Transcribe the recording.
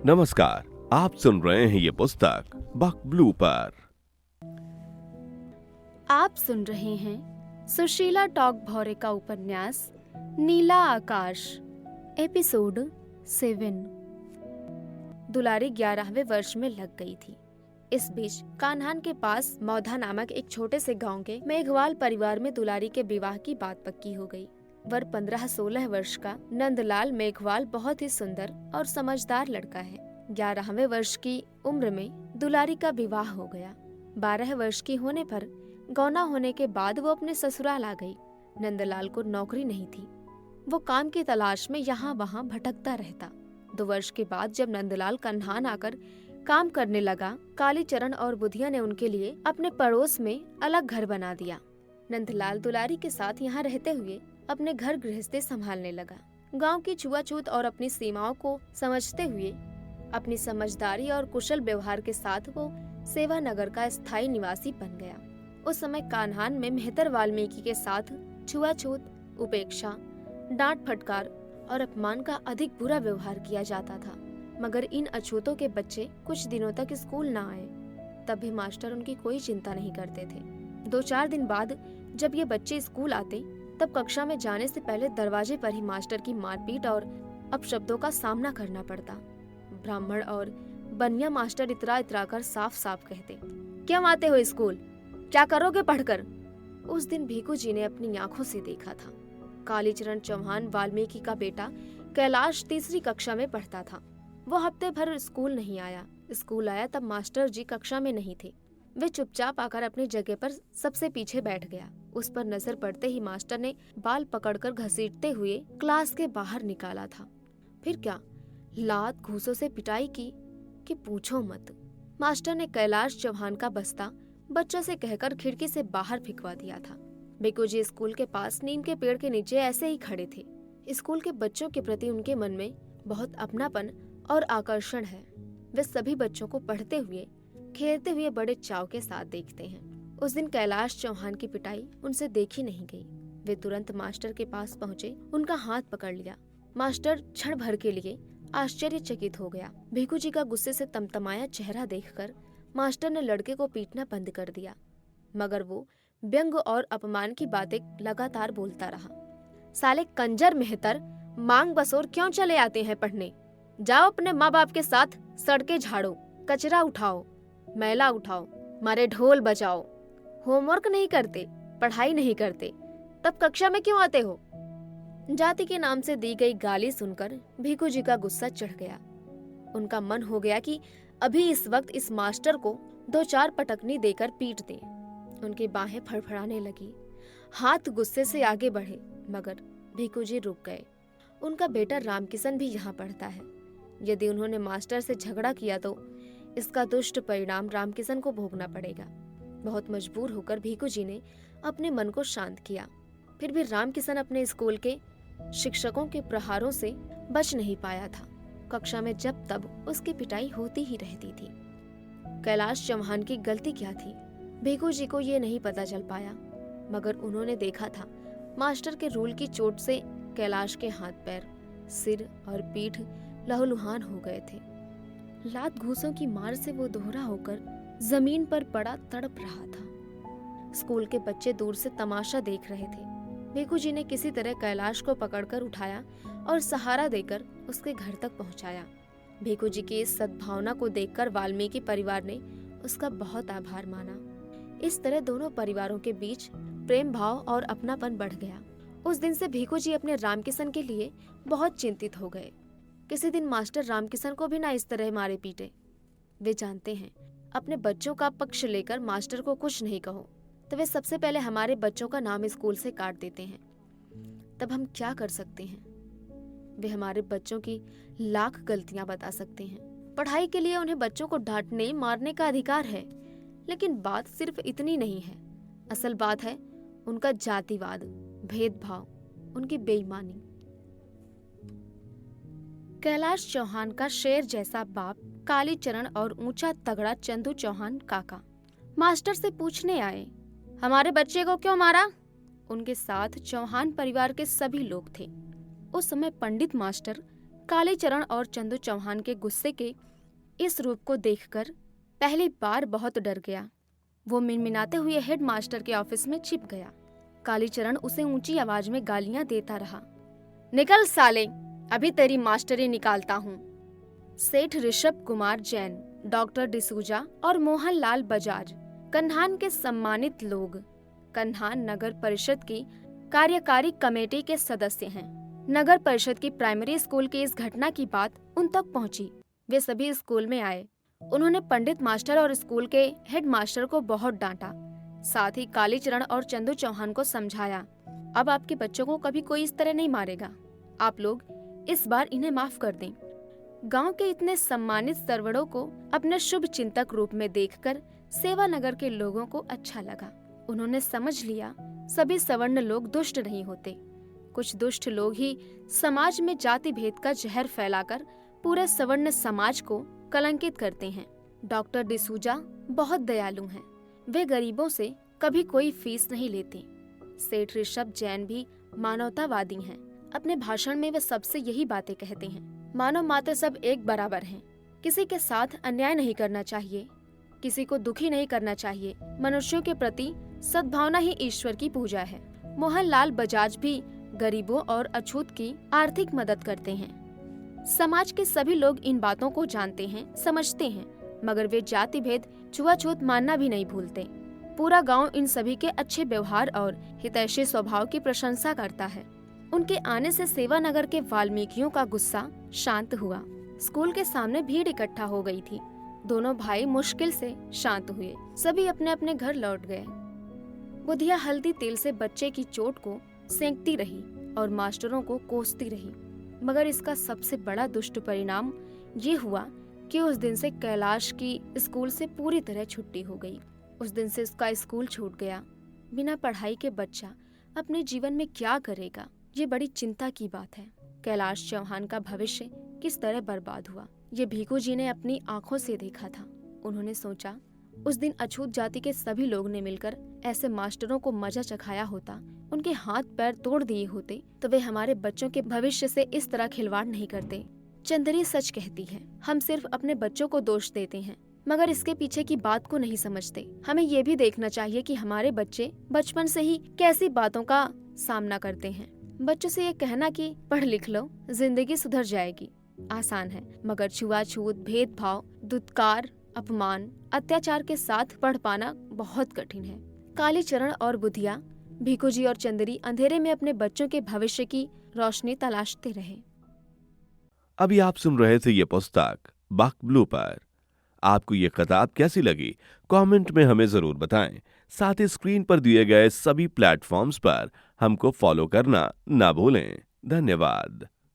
नमस्कार, आप सुन रहे हैं ये पुस्तक बक ब्लू पर। आप सुन रहे हैं सुशीला टॉक भौरे का उपन्यास नीला आकाश, एपिसोड 7। दुलारी 11वें वर्ष में लग गई थी। इस बीच कान्हान के पास मौधा नामक एक छोटे से गांव के मेघवाल परिवार में दुलारी के विवाह की बात पक्की हो गई। वर 15-16 वर्ष का नंदलाल मेघवाल बहुत ही सुंदर और समझदार लड़का है। 11वें वर्ष की उम्र में दुलारी का विवाह हो गया। 12 वर्ष की होने पर गौना होने के बाद वो अपने ससुराल आ गई। नंदलाल को नौकरी नहीं थी। वो काम की तलाश में यहाँ वहाँ भटकता रहता। 2 वर्ष के बाद जब नंदलाल कन्हान आकर काम करने लगा, कालीचरण और बुधिया ने उनके लिए अपने पड़ोस में अलग घर बना दिया। नंदलाल दुलारी के साथ यहाँ रहते हुए अपने घर गृहस्थी संभालने लगा। गांव की छुआछूत और अपनी सीमाओं को समझते हुए अपनी समझदारी और कुशल व्यवहार के साथ वो सेवा नगर का स्थायी निवासी बन गया। उस समय कान्हान में मेहतर वाल्मीकि के साथ छुआछूत, उपेक्षा, डांट फटकार और अपमान का अधिक बुरा व्यवहार किया जाता था। मगर इन अछूतों के बच्चे कुछ दिनों तक स्कूल न आए, तब भी मास्टर उनकी कोई चिंता नहीं करते थे। 2-4 दिन बाद जब ये बच्चे स्कूल आते, तब कक्षा में जाने से पहले दरवाजे पर ही मास्टर की मारपीट और अपशब्दों का सामना करना पड़ता। ब्राह्मण और बनिया मास्टर इतरा इतरा कर साफ साफ कहते, क्यों आते हो स्कूल, क्या करोगे पढ़कर। उस दिन भीखू जी ने अपनी आंखों से देखा था। कालीचरण चौहान वाल्मीकि का बेटा कैलाश 3री कक्षा में पढ़ता था। वो हफ्ते भर स्कूल नहीं आया। स्कूल आया तब मास्टर जी कक्षा में नहीं थे। वे चुपचाप आकर अपनी जगह पर सबसे पीछे बैठ गया। उस पर नजर पड़ते ही मास्टर ने बाल पकड़कर घसीटते हुए क्लास के बाहर निकाला था। फिर क्या लात घूसों से पिटाई की कि पूछो मत। मास्टर ने कैलाश चौहान का बस्ता बच्चों से कहकर खिड़की से बाहर फेंकवा दिया था। बिकू जी स्कूल के पास नीम के पेड़ के नीचे ऐसे ही खड़े थे। स्कूल के बच्चों के प्रति उनके मन में बहुत अपनापन और आकर्षण है। वे सभी बच्चों को पढ़ते हुए, खेलते हुए बड़े चाव के साथ देखते हैं। उस दिन कैलाश चौहान की पिटाई उनसे देखी नहीं गई। वे तुरंत मास्टर के पास पहुँचे, उनका हाथ पकड़ लिया। मास्टर क्षण भर के लिए आश्चर्यचकित हो गया। भिखू जी का गुस्से से तमतमाया चेहरा देखकर मास्टर ने लड़के को पीटना बंद कर दिया, मगर वो व्यंग और अपमान की बातें लगातार बोलता रहा। साले कंजर मेहतर, मांग बसोर क्यों चले आते हैं पढ़ने? जाओ अपने माँ बाप के साथ सड़कें झाड़ो, कचरा उठाओ, मैला उठाओ, मारे ढोल बजाओ। होमवर्क नहीं करते, पढ़ाई नहीं करते, तब कक्षा में क्यों आते हो? जाति के नाम से दी गई गाली सुनकर भीखू जी का गुस्सा चढ़ गया। उनका मन हो गया कि अभी इस वक्त इस मास्टर को 2-4 पटकनी देकर पीट दे। उनकी बाहें फड़फड़ाने लगी, हाथ गुस्से से आगे बढ़े, मगर भीखू जी रुक गए। उनका बेटा रामकिशन भी यहाँ पढ़ता है। यदि उन्होंने मास्टर से झगड़ा किया तो इसका दुष्ट परिणाम रामकिशन को भोगना पड़ेगा। बहुत मजबूर होकर भीखू जी ने अपने मन को शांत किया। फिर भी रामकिशन अपने स्कूल के शिक्षकों के प्रहारों से बच नहीं पाया था। कक्षा में जब तब उसकी पिटाई होती ही रहती थी। कैलाश चौहान की गलती क्या थी, भीखू जी को ये नहीं पता चल पाया, मगर उन्होंने देखा था मास्टर के रूल की चोट से कैलाश के हाथ पैर, सिर और पीठ लहूलुहान हो गए थे। लात घूसों की मार से वो दोहरा होकर जमीन पर पड़ा तड़प रहा था। स्कूल के बच्चे दूर से तमाशा देख रहे थे। भीखू जी ने किसी तरह कैलाश को पकड़कर उठाया और सहारा देकर उसके घर तक पहुंचाया। भीखू जी की इस सद्भावना को देखकर वाल्मीकि परिवार ने उसका बहुत आभार माना। इस तरह दोनों परिवारों के बीच प्रेम भाव और अपनापन बढ़ गया। उस दिन से भीखू जी अपने रामकिशन के लिए बहुत चिंतित हो गए। किसी दिन मास्टर रामकिशन को भी ना इस तरह मारे पीटे। वे जानते हैं, अपने बच्चों का पक्ष लेकर मास्टर को कुछ नहीं कहो तो वे सबसे पहले हमारे बच्चों का नाम स्कूल से काट देते हैं। तब हम क्या कर सकते हैं? वे हमारे बच्चों की लाख गलतियां बता सकते हैं। पढ़ाई के लिए उन्हें बच्चों को डांटने मारने का अधिकार है, लेकिन बात सिर्फ इतनी नहीं है। असल बात है उनका जातिवाद, भेदभाव, उनकी बेईमानी। कैलाश चौहान का शेर जैसा बाप कालीचरण और ऊंचा तगड़ा चंदू चौहान काका मास्टर से पूछने आए, हमारे बच्चे को क्यों मारा? उनके साथ चौहान परिवार के सभी लोग थे। उस समय पंडित मास्टर कालीचरण और चंदू चौहान के गुस्से के इस रूप को देखकर पहली बार बहुत डर गया। वो मिनमिनाते हुए हेड मास्टर के ऑफिस में छिप गया। कालीचरण उसे ऊंची आवाज में गालियां देता रहा। निकल साले, अभी तेरी मास्टरी निकालता हूँ। सेठ ऋषभ कुमार जैन, डॉक्टर डिसूजा और मोहन लाल बजाज कन्हान के सम्मानित लोग कन्हान नगर परिषद की कार्यकारी कमेटी के सदस्य हैं। नगर परिषद की प्राइमरी स्कूल की इस घटना की बात उन तक पहुंची। वे सभी स्कूल में आए। उन्होंने पंडित मास्टर और स्कूल के हेड मास्टर को बहुत डांटा। साथ ही कालीचरण और चंदू चौहान को समझाया, अब आपके बच्चों को कभी कोई इस तरह नहीं मारेगा। आप लोग इस बार इन्हें माफ कर दें। गांव के इतने सम्मानित सरवड़ों को अपने शुभ चिंतक रूप में देखकर सेवानगर के लोगों को अच्छा लगा। उन्होंने समझ लिया सभी सवर्ण लोग दुष्ट नहीं होते। कुछ दुष्ट लोग ही समाज में जाति भेद का जहर फैलाकर पूरे सवर्ण समाज को कलंकित करते हैं। डॉक्टर डिसूजा बहुत दयालु हैं। वे गरीबों से कभी कोई फीस नहीं लेते। सेठ ऋषभ जैन भी मानवतावादी हैं। अपने भाषण में वे सबसे यही बातें कहते हैं, मानव मात्र सब एक बराबर हैं। किसी के साथ अन्याय नहीं करना चाहिए, किसी को दुखी नहीं करना चाहिए। मनुष्यों के प्रति सद्भावना ही ईश्वर की पूजा है। मोहन लाल बजाज भी गरीबों और अछूत की आर्थिक मदद करते हैं। समाज के सभी लोग इन बातों को जानते हैं, समझते हैं, मगर वे जाति भेद, छुआछूत मानना भी नहीं भूलते। पूरा गांव इन सभी के अच्छे व्यवहार और हितैषी स्वभाव की प्रशंसा करता है। उनके आने से सेवानगर के वाल्मीकियों का गुस्सा शांत हुआ। स्कूल के सामने भीड़ इकट्ठा हो गई थी। दोनों भाई मुश्किल से शांत हुए। सभी अपने अपने घर लौट गए। बुधिया हल्दी तेल से बच्चे की चोट को सेंकती रही और मास्टरों को कोसती रही, मगर इसका सबसे बड़ा दुष्ट परिणाम ये हुआ कि उस दिन से कैलाश की स्कूल से पूरी तरह छुट्टी हो गई। उस दिन से उसका स्कूल छूट गया। बिना पढ़ाई के बच्चा अपने जीवन में क्या करेगा, ये बड़ी चिंता की बात है। कैलाश चौहान का भविष्य किस तरह बर्बाद हुआ, ये भीखू जी ने अपनी आंखों से देखा था। उन्होंने सोचा, उस दिन अछूत जाति के सभी लोग ने मिलकर ऐसे मास्टरों को मजा चखाया होता, उनके हाथ पैर तोड़ दिए होते, तो वे हमारे बच्चों के भविष्य से इस तरह खिलवाड़ नहीं करते। चंदरी सच कहती है, हम सिर्फ अपने बच्चों को दोष देते हैं, मगर इसके पीछे की बात को नहीं समझते। हमें ये भी देखना चाहिए कि हमारे बच्चे बचपन से ही कैसी बातों का सामना करते हैं। बच्चों से ये कहना कि पढ़ लिख लो, जिंदगी सुधर जाएगी, आसान है, मगर छुआछूत, भेदभाव, दुत्कार, अपमान, अत्याचार के साथ पढ़ पाना बहुत कठिन है। कालीचरण और बुधिया, भीखू जी और चंदरी अंधेरे में अपने बच्चों के भविष्य की रोशनी तलाशते रहे। अभी आप सुन रहे थे ये पुस्तक बक ब्लू पर। आपको ये किताब कैसी लगी कमेंट में हमें जरूर बताएं। साथ ही स्क्रीन पर दिए गए सभी प्लेटफॉर्म्स पर हमको फॉलो करना ना भूलें। धन्यवाद।